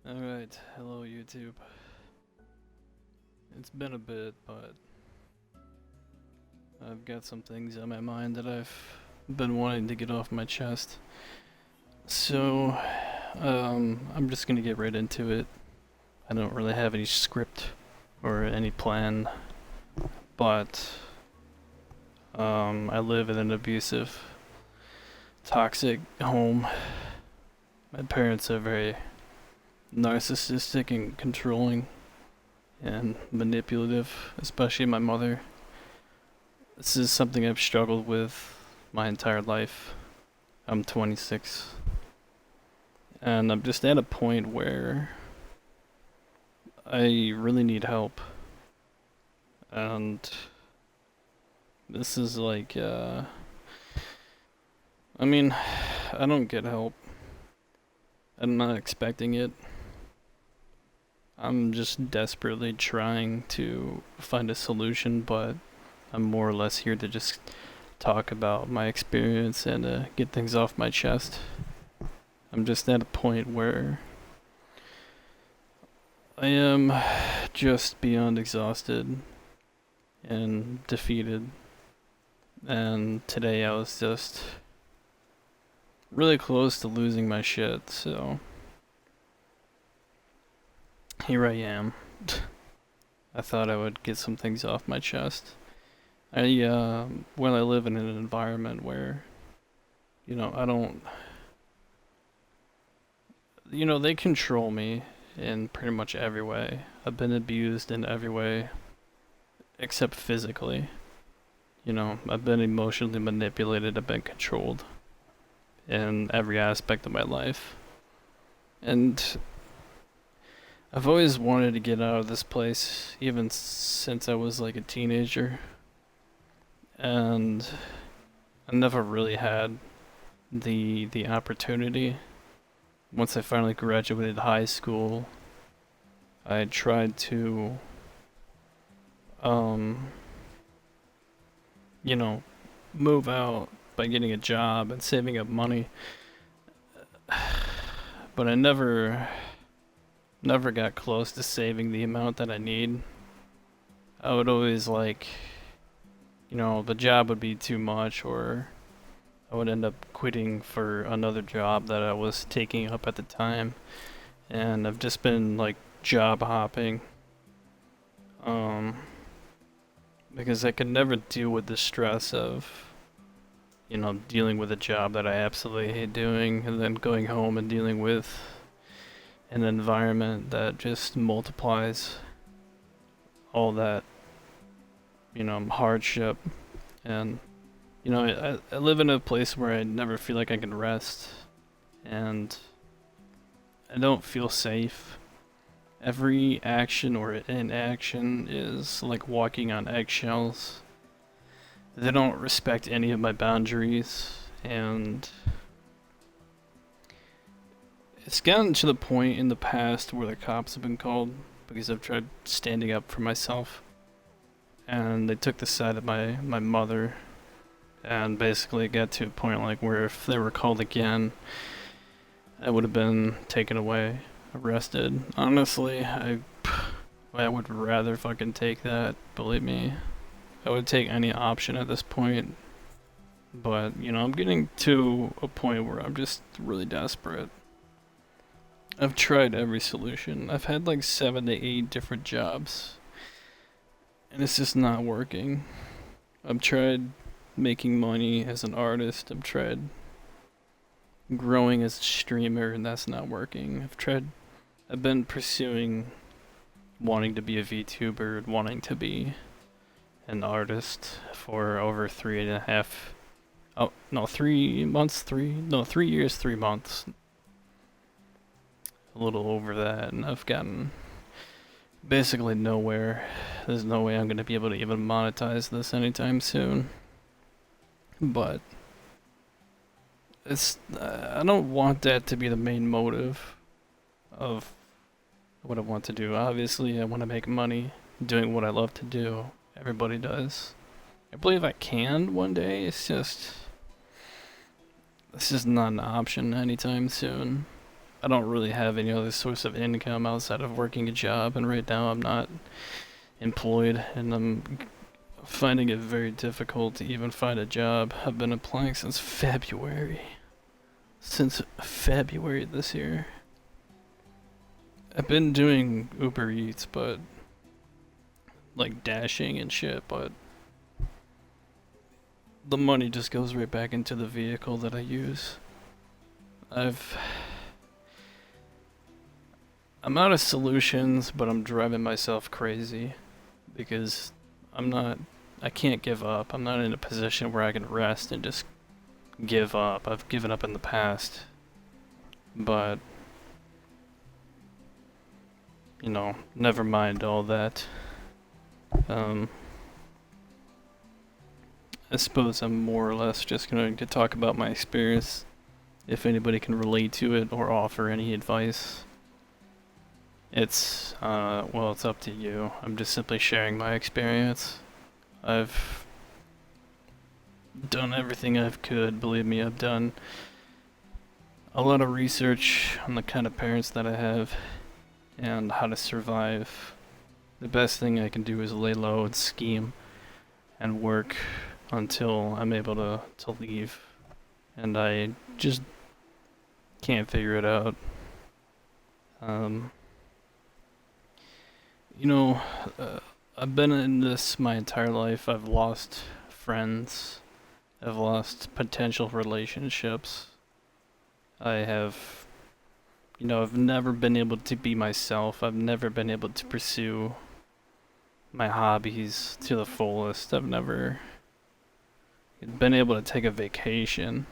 Alright, hello YouTube. It's been a bit, but I've got some things on my mind that I've been wanting to get off my chest. So, I'm just gonna get right into it. I don't really have any script or any plan, but I live in an abusive, toxic home. My parents are very narcissistic and controlling and manipulative, especially my mother. This is something I've struggled with my entire life. I'm 26, and I'm just at a point where I really need help. And this is like, I mean, I don't get help. I'm not expecting it. I'm just desperately trying to find a solution, but I'm more or less here to just talk about my experience and get things off my chest. I'm just at a point where I am just beyond exhausted and defeated. And today I was just really close to losing my shit, so here I am. I thought I would get some things off my chest. Well, I live in an environment where, I don't, they control me in pretty much every way. I've been abused in every way, except physically. I've been emotionally manipulated, I've been controlled in every aspect of my life. And I've always wanted to get out of this place, even since I was like a teenager. And I never really had the opportunity. Once I finally graduated high school, I tried to um move out by getting a job and saving up money. But I never got close to saving the amount that I need. I would always the job would be too much, or I would end up quitting for another job that I was taking up at the time. And I've just been like job hopping. Because I could never deal with the stress of, dealing with a job that I absolutely hate doing, and then going home and dealing with an environment that just multiplies all that, hardship. And, I live in a place where I never feel like I can rest, and I don't feel safe. Every action or inaction is like walking on eggshells. They don't respect any of my boundaries, and it's gotten to the point in the past where the cops have been called because I've tried standing up for myself. And they took the side of my mother, and basically it got to a point like where if they were called again, I would have been taken away, arrested. Honestly, I would rather fucking take that, believe me. I would take any option at this point. But, I'm getting to a point where I'm just really desperate. I've tried every solution. I've had like 7 to 8 different jobs, and it's just not working. I've tried making money as an artist. I've tried growing as a streamer, and that's not working. I've been pursuing wanting to be a VTuber and wanting to be an artist for over 3.5, oh, no, 3 months, 3 years, 3 months. A little over that, and I've gotten basically nowhere. There's no way I'm going to be able to even monetize this anytime soon. But I don't want that to be the main motive of what I want to do. Obviously, I want to make money doing what I love to do. Everybody does. I believe I can one day. It's just not an option anytime soon. I don't really have any other source of income outside of working a job, and right now I'm not employed, and I'm finding it very difficult to even find a job. I've been applying since February. Since February this year. I've been doing Uber Eats, but like dashing and shit, but the money just goes right back into the vehicle that I use. I'm out of solutions, but I'm driving myself crazy because I can't give up. I'm not in a position where I can rest and just give up. I've given up in the past, but never mind all that. I suppose I'm more or less just going to talk about my experience, if anybody can relate to it or offer any advice. It's up to you. I'm just simply sharing my experience. I've done everything I could. Believe me, I've done a lot of research on the kind of parents that I have and how to survive. The best thing I can do is lay low and scheme and work until I'm able to leave. And I just can't figure it out. I've been in this my entire life. I've lost friends. I've lost potential relationships. I've never been able to be myself. I've never been able to pursue my hobbies to the fullest. I've never been able to take a vacation.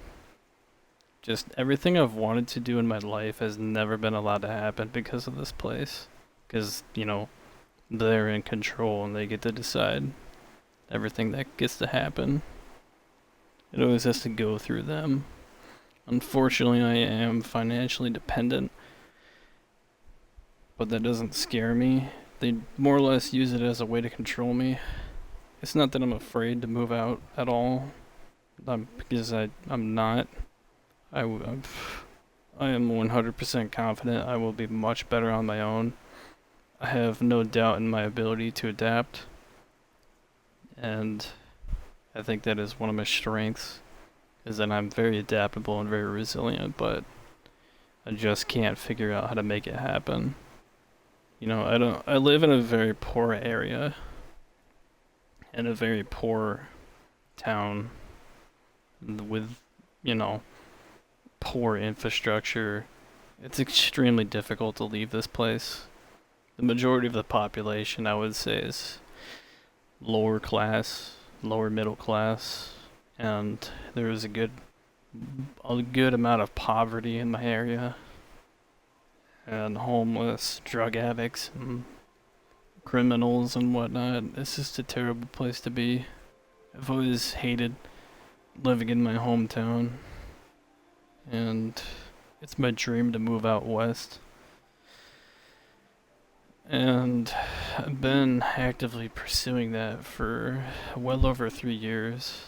Just everything I've wanted to do in my life has never been allowed to happen because of this place. Because, they're in control and they get to decide everything that gets to happen. It always has to go through them. Unfortunately, I am financially dependent, but that doesn't scare me. They more or less use it as a way to control me. It's not that I'm afraid to move out at all, because I'm not. I am 100% confident I will be much better on my own. I have no doubt in my ability to adapt, and I think that is one of my strengths, is that I'm very adaptable and very resilient, but I just can't figure out how to make it happen. I live in a very poor area, in a very poor town, with, poor infrastructure. It's extremely difficult to leave this place. The majority of the population, I would say, is lower class, lower middle class, and there is a good amount of poverty in my area, and homeless, drug addicts, and criminals and whatnot. It's just a terrible place to be. I've always hated living in my hometown, and it's my dream to move out west. And I've been actively pursuing that for well over 3 years.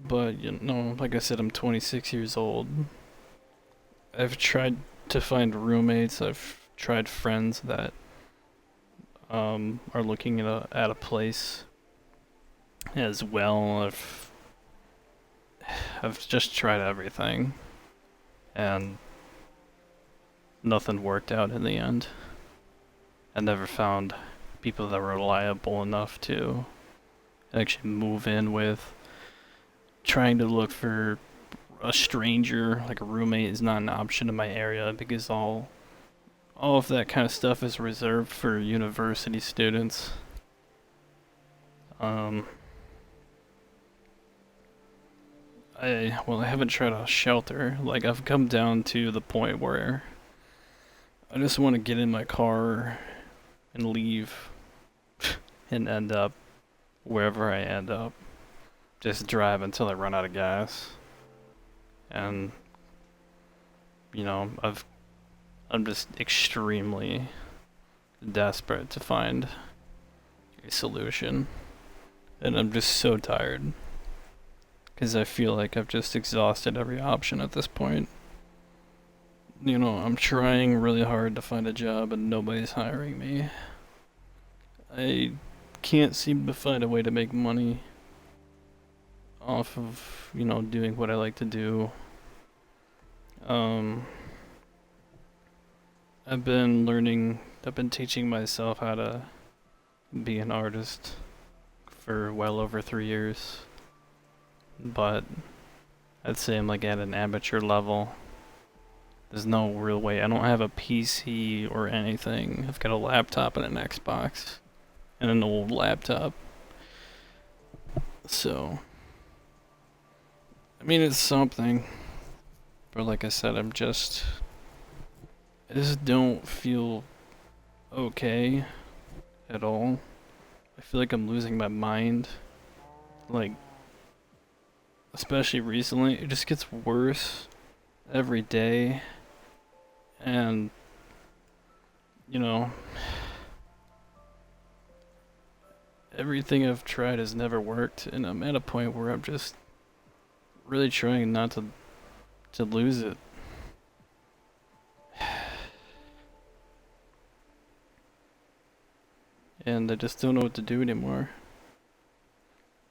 But, like I said, I'm 26 years old. I've tried to find roommates. I've tried friends that are looking at a place as well. I've just tried everything, and nothing worked out in the end. I never found people that were reliable enough to actually move in with. Trying to look for a stranger, like a roommate, is not an option in my area because all of that kind of stuff is reserved for university students. I haven't tried a shelter. Like, I've come down to the point where I just want to get in my car and leave and end up wherever I end up. Just drive until I run out of gas. And, I'm just extremely desperate to find a solution. And I'm just so tired, because I feel like I've just exhausted every option at this point. I'm trying really hard to find a job and nobody's hiring me. I can't seem to find a way to make money off of, doing what I like to do. Um, I've been teaching myself how to be an artist for well over 3 years, but I'd say I'm like at an amateur level. There's no real way. I don't have a PC or anything. I've got a laptop and an Xbox and an old laptop. So, I mean, it's something. But like I said, I just don't feel okay at all. I feel like I'm losing my mind. Like, especially recently, it just gets worse every day. And, you know, everything I've tried has never worked. And I'm at a point where I'm just really trying not to lose it. And I just don't know what to do anymore.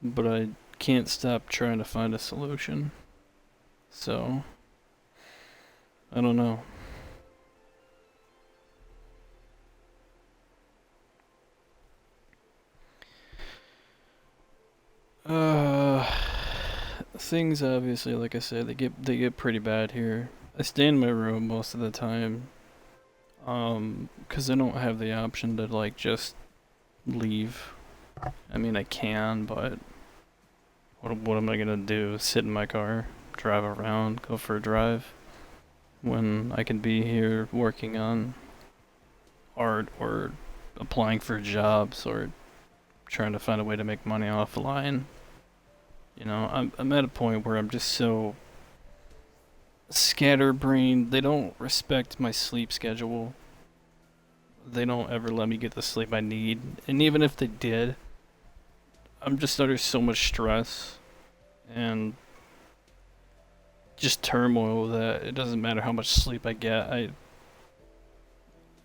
But I can't stop trying to find a solution. So, I don't know. Uh, Things obviously, like I said, they get pretty bad here. I stay in my room most of the time, 'cause I don't have the option to like just leave. I mean, I can, but what am I gonna do? Sit in my car, drive around, go for a drive, when I can be here working on art or applying for jobs or trying to find a way to make money offline. I'm at a point where I'm just so scatterbrained. They don't respect my sleep schedule. They don't ever let me get the sleep I need. And even if they did, I'm just under so much stress and just turmoil that it doesn't matter how much sleep I get.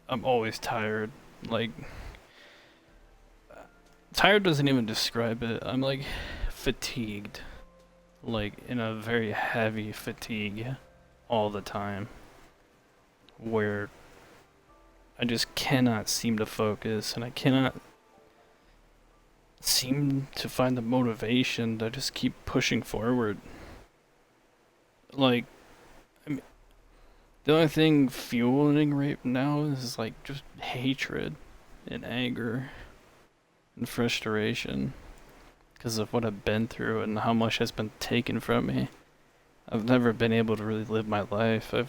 I'm always tired. Like, tired doesn't even describe it. I'm like fatigued. Like in a very heavy fatigue all the time. Where I just cannot seem to focus and I cannot seem to find the motivation to just keep pushing forward. Like, I mean, the only thing fueling right now is like just hatred and anger and frustration because of what I've been through and how much has been taken from me. I've never been able to really live my life. I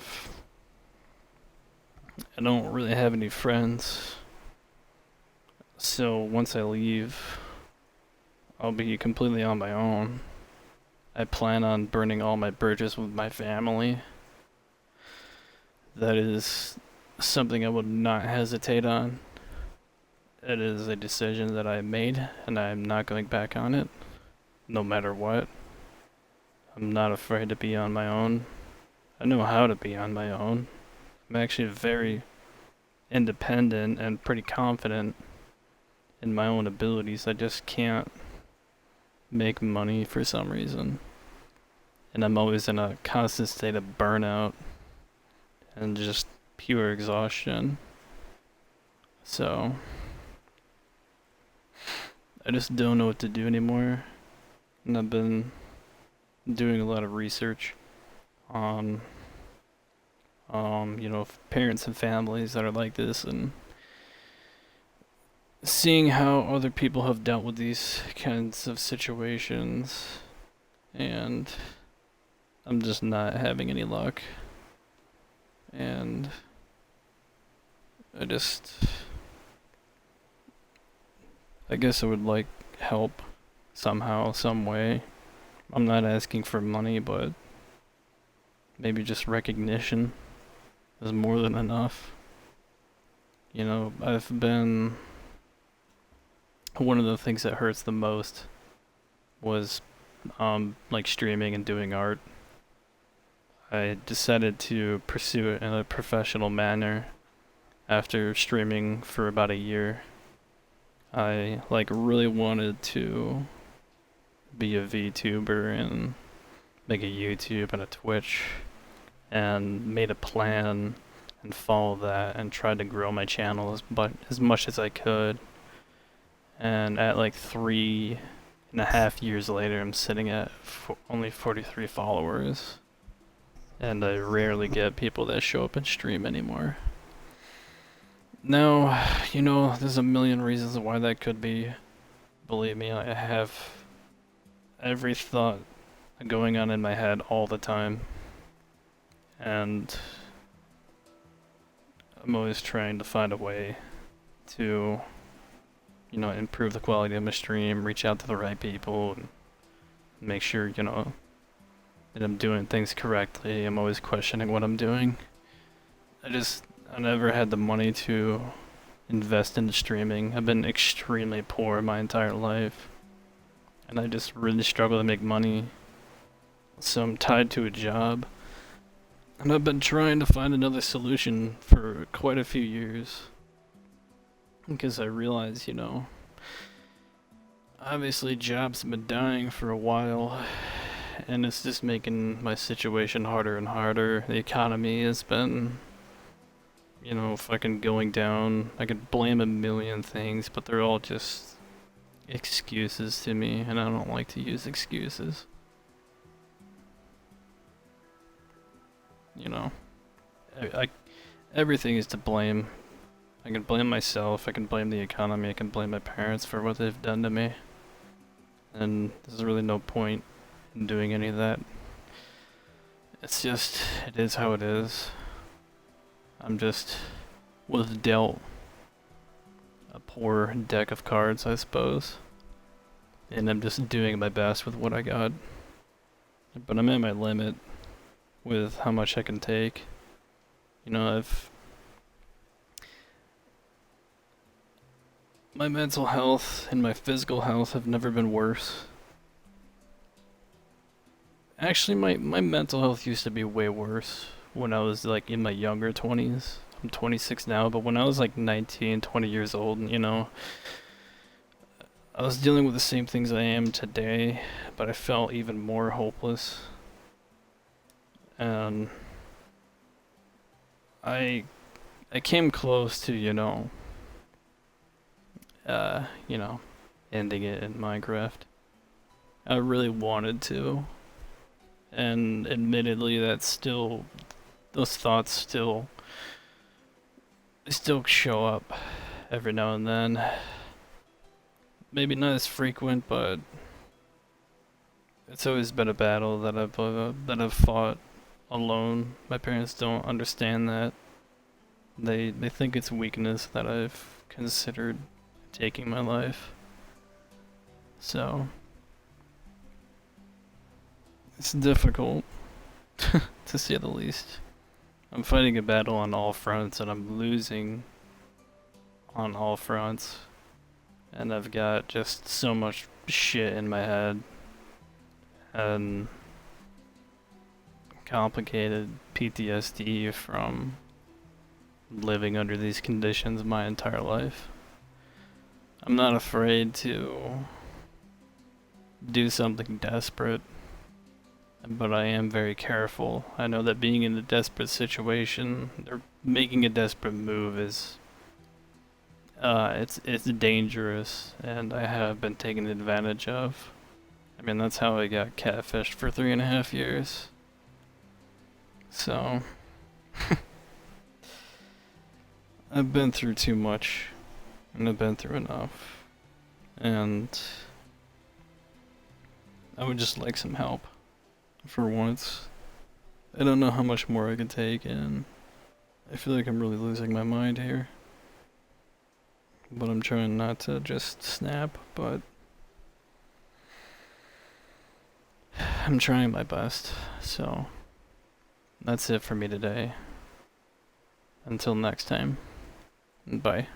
don't really have any friends. So once I leave, I'll be completely on my own. I plan on burning all my bridges with my family. That is something I would not hesitate on. It is a decision that I made, and I'm not going back on it, no matter what. I'm not afraid to be on my own. I know how to be on my own. I'm actually very independent and pretty confident in my own abilities. I just can't make money for some reason. And I'm always in a constant state of burnout and just pure exhaustion. So, I just don't know what to do anymore. And I've been doing a lot of research on, parents and families that are like this and seeing how other people have dealt with these kinds of situations. And I'm just not having any luck. And I guess I would like help somehow, some way. I'm not asking for money, but maybe just recognition is more than enough. I've been. One of the things that hurts the most was like streaming and doing art. I decided to pursue it in a professional manner after streaming for about a year. I like really wanted to be a VTuber and make a YouTube and a Twitch, and made a plan and followed that and tried to grow my channel as much as I could. And at like 3.5 years later, I'm sitting at only 43 followers. And I rarely get people that show up and stream anymore. Now, there's a million reasons why that could be. Believe me, I have every thought going on in my head all the time. And I'm always trying to find a way to, improve the quality of my stream, reach out to the right people, and make sure, that I'm doing things correctly. I'm always questioning what I'm doing. I never had the money to invest into streaming. I've been extremely poor my entire life. And I just really struggle to make money. So I'm tied to a job. And I've been trying to find another solution for quite a few years. Because I realize, obviously jobs have been dying for a while. And it's just making my situation harder and harder. The economy has been, fucking going down. I could blame a million things, but they're all just excuses to me, and I don't like to use excuses. Everything is to blame. I can blame myself, I can blame the economy, I can blame my parents for what they've done to me. And there's really no point in doing any of that. It is how it is. I'm just was dealt a poor deck of cards, I suppose. And I'm just doing my best with what I got. But I'm at my limit with how much I can take. My mental health and my physical health have never been worse. Actually, my mental health used to be way worse when I was like in my younger 20s. I'm 26 now, but when I was like 19, 20 years old, I was dealing with the same things I am today, but I felt even more hopeless. And I came close to, ending it in Minecraft. I really wanted to. And admittedly, those thoughts still show up every now and then. Maybe not as frequent, but it's always been a battle that I've fought alone. My parents don't understand that. They think it's weakness that I've considered taking my life. So it's difficult, to say the least. I'm fighting a battle on all fronts, and I'm losing on all fronts. And I've got just so much shit in my head. And complicated PTSD from living under these conditions my entire life. I'm not afraid to do something desperate, but I am very careful. I know that being in a desperate situation, or making a desperate move is, it's dangerous, and I have been taken advantage of. I mean, that's how I got catfished for 3.5 years. So, I've been through too much, and I've been through enough, and I would just like some help. For once. I don't know how much more I can take, and I feel like I'm really losing my mind here. But I'm trying not to just snap, but I'm trying my best. So that's it for me today. Until next time. Bye.